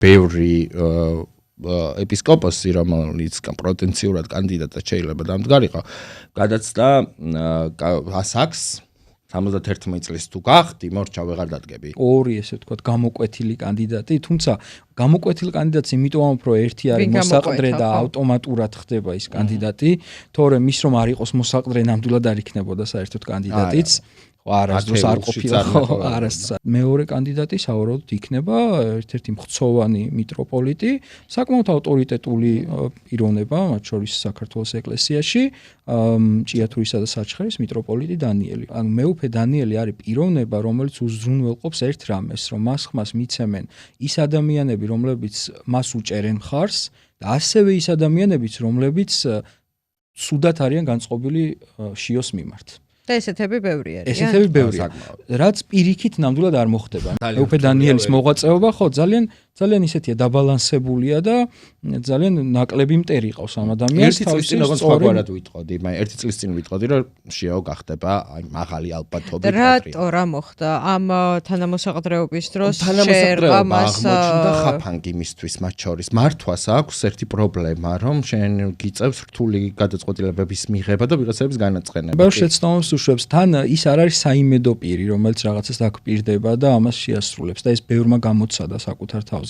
ბევრი ეპისკოპოსი, რომელიც პოტენციურად კანდიდატად შეიძლება დამდგარიყო, გადაცდა ასაკს 71 წლის თუ გახდი, მორჩა ვეღარ დადგები. ორი ესე ვთქვათ, გამოკვეთილი კანდიდატი, თუმცა გამოკვეთილი კანდიდატი იმიტომ რომ ერთი არის მოსაყდრე და ავტომატურად ხდება ის კანდიდატი, თორემ ის რომ არ იყოს მოსაყდრე, ნამდვილად არ იქნებოდა საერთოდ კანდიდატიც. არასდროს არ ყოფილა არასდროს. მეორე კანდიდატი სავარაუდოდ იქნება ერთ-ერთი მხცოვანი მიტროპოლიტი, საკმაოდ ავტორიტეტული პიროვნება, მათ შორის საქართველოს ეკლესიაში, ჭიათურისა და საჩხერის მიტროპოლიტი დანიელი. ანუ მეუფე დანიელი არის პიროვნება, რომელიც უზრუნველყოფს ერთ რამეს, რომ მას ხმას მიცემენ ის ადამიანები, რომლებიც მას უჭერენ მხარს და ასევე ის ადამიანებიც, რომლებიც ცუდად არიან განწყობილი შიოს მიმართ. და ესეთები ბევრი არის. ესეთები ბევრია. რაც პირიქით ნამდვილად არ მოხდება. მეუფე დანიელის მოღვაწეობა ხო ძალიან ისეთია დაბალანსებულია და ძალიან ნაკლები მტერი ყავს ამ ადამიანს. ერთი წლის წინ როგორც სხვაგვარად ვიტყოდი, ერთი წლის წინ ვიტყოდი, რომ შიაო გახდება აი მაღალი ალბათობით. რატო რა მოხდა ამ თანამოსაყდრეობის დროს შეერყა მას აღმოჩნდა ხაფანგი მისთვის მათ შორის. მართვას აქვს ერთი პრობლემა, რომ შენ გიწევს რთული გადაწყვეტილებების მიღება და ვიღაცების განაცხენება. ბევრ შეცდომებს უშვებს, თან ის არ არის საიმედო პირი, რომელიც რაღაცას დაგვპირდება და ამას შეასრულებს და ეს ბევრმა გამოცადა საკუთარ თავზე.